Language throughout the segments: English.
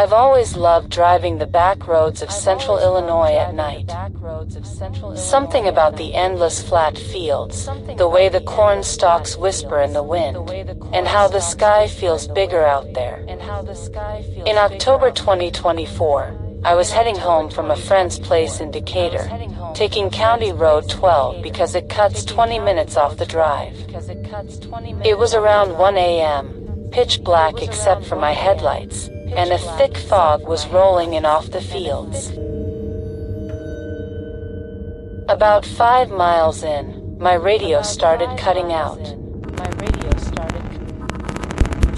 I've always loved driving the back roads of central Illinois at night. Something about the endless flat fields, the way the corn stalks whisper in the wind, and how the sky feels bigger out there. In October 2024, I was heading home from a friend's place in Decatur, taking County Road 12 because it cuts 20 minutes off the drive. It was around 1 a.m., pitch black except for my headlights, and a thick fog was rolling in off the fields. About 5 miles in, my radio started cutting out.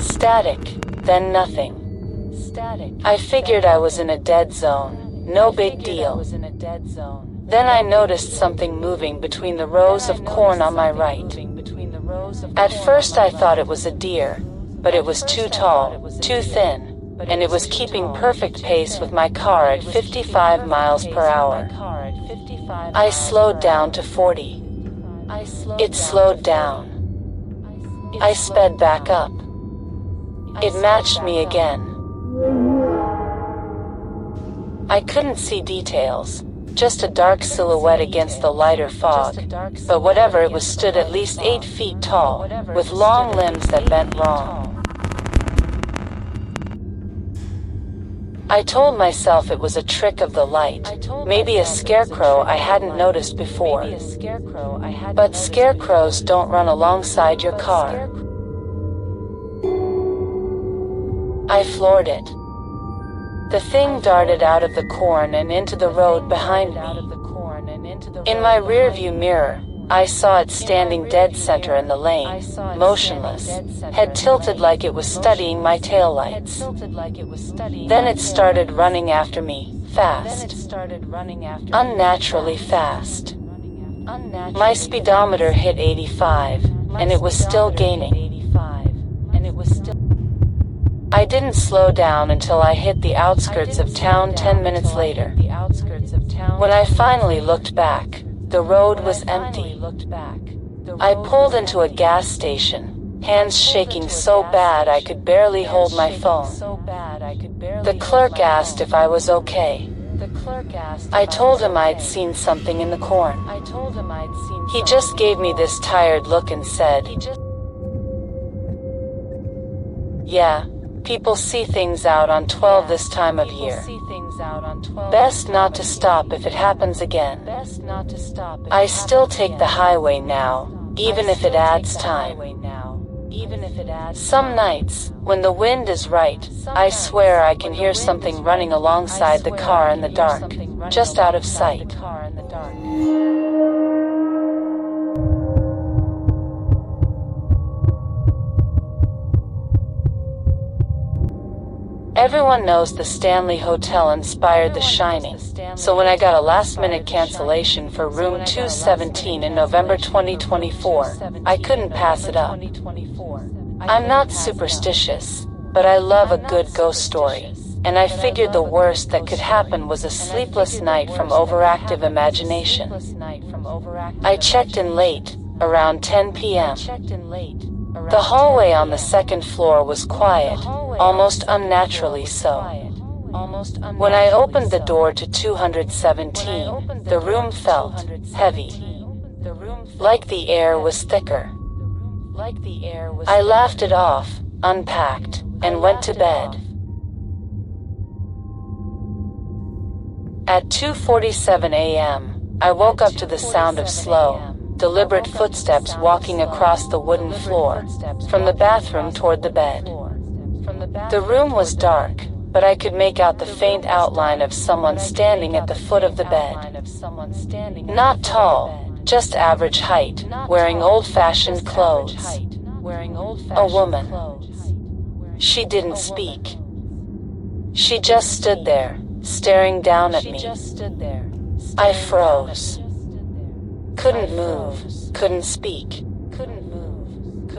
Static, then nothing. I figured I was in a dead zone, no big deal. Then I noticed something moving between the rows of corn on my right. At first I thought it was a deer, but it was too tall, too thin, and it was keeping perfect pace with my car at 55 miles per hour. I slowed down to 40. It slowed down. I sped back up. It matched me again. I couldn't see details, just a dark silhouette against the lighter fog, but whatever it was stood at least 8 feet tall, with long limbs that bent wrong. I told myself it was a trick of the light, maybe a scarecrow I hadn't noticed before. But scarecrows don't run alongside your car. I floored it. The thing darted out of the corn and into the road behind me. In my rearview mirror, I saw it standing dead center in the lane, motionless, head tilted like it was studying my taillights. Then it started running after me, fast. Unnaturally fast. My speedometer hit 85, and it was still gaining. I didn't slow down until I hit the outskirts of town 10 minutes later. When I finally looked back, the road was empty. I pulled into a gas station, hands shaking so bad I could barely hold my phone. The clerk asked if I was okay. I told him I'd seen something in the corn. He just gave me this tired look and said, "Yeah, people see things out on 12 this time of year. Best not to stop if it happens again. I still take the highway now, even if it adds time. Some nights, when the wind is right, I swear I can hear something running alongside the car in the dark, just out of sight." Everyone knows the Stanley Hotel inspired The Shining, so when I got a last-minute cancellation for room 217 in November 2024, I couldn't pass it up. I'm not superstitious, but I love a good ghost story, and I figured the worst that could happen was a sleepless night from overactive imagination. I checked in late, around 10 p.m. The hallway on the second floor was quiet, almost unnaturally so. When I opened the door to 217, the room felt heavy, like the air was thicker. I laughed it off, unpacked, and went to bed. At 2:47 a.m., I woke up to the sound of slow, deliberate footsteps walking across the wooden floor, from the bathroom toward the bed. The room was dark, but I could make out the faint outline of someone standing at the foot of the bed. Not tall, just average height, wearing old-fashioned clothes. A woman. She didn't speak. She just stood there, staring down at me. I froze. Couldn't move, couldn't speak.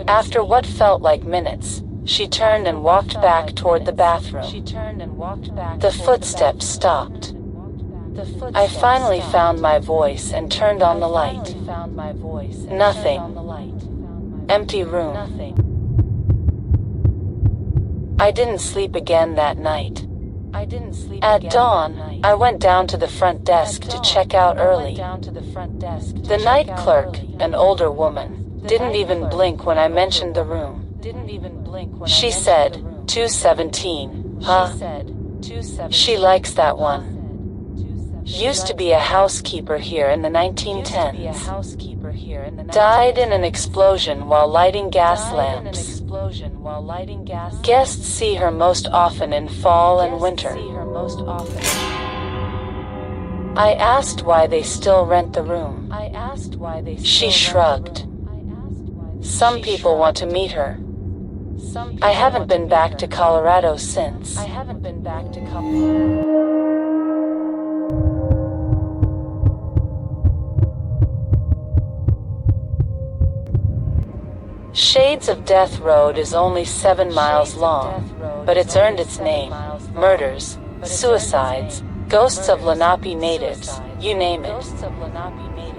After what felt like minutes, she turned and walked back toward the bathroom. The footsteps stopped. I finally found my voice and turned on the light. Nothing. Empty room. I didn't sleep again that night. At dawn, I went down to the front desk to check out early. The night clerk, an older woman, didn't even blink when I mentioned the room. She said, 217, huh? She likes that one. Used to be a housekeeper here in the 1910s. Died in an explosion while lighting gas lamps. Guests see her most often in fall and winter. I asked why they still rent the room. She shrugged. Some people want to meet her. I haven't been back to Colorado since. Shades of Death Road is only 7 miles long, but it's earned its name. Murders, suicides, ghosts of Lenape natives, you name it.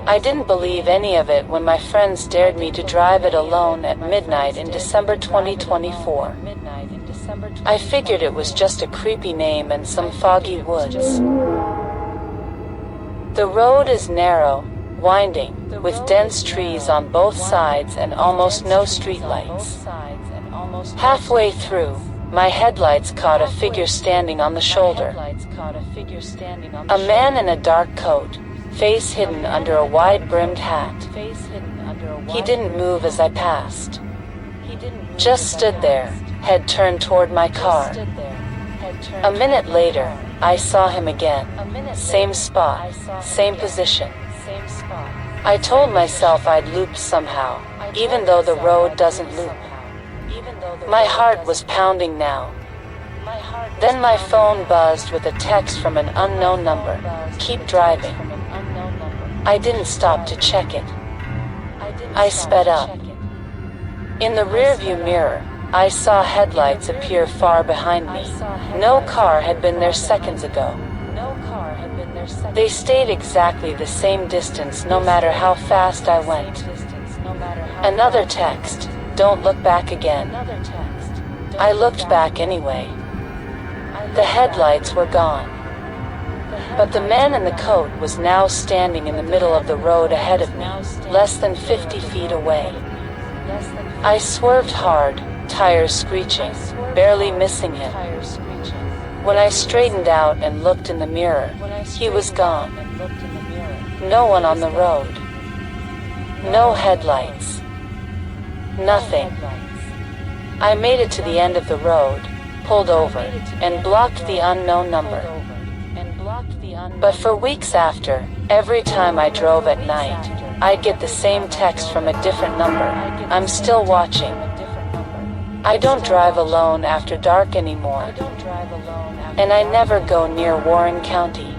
I didn't believe any of it when my friends dared me to drive it alone at midnight in December 2024. I figured it was just a creepy name and some foggy woods. The road is narrow, winding, with dense trees on both sides and almost no streetlights. Halfway through, my headlights caught a figure standing on the shoulder. A man in a dark coat, face hidden under a wide-brimmed hat. He didn't move as I passed. Just stood there, head turned toward my car. A minute later, I saw him again. Same spot, same position. I told myself I'd loop somehow, even though the road doesn't loop. My heart was pounding now. Then my phone buzzed with a text from an unknown number. Keep driving. I didn't stop to check it. I sped up. In the rearview mirror, I saw headlights appear far behind me. No car had been there seconds ago. They stayed exactly the same distance no matter how fast I went. Another text, don't look back again. I looked back anyway. The headlights were gone. But the man in the coat was now standing in the middle of the road ahead of me, less than 50 feet away. I swerved hard, tires screeching, barely missing him. When I straightened out and looked in the mirror, he was gone. No one on the road. No headlights. Nothing. I made it to the end of the road, pulled over, and blocked the unknown number. But for weeks after, every time I drove at night, I'd get the same text from a different number. I'm still watching. I don't drive alone after dark anymore. And I never go near Warren County.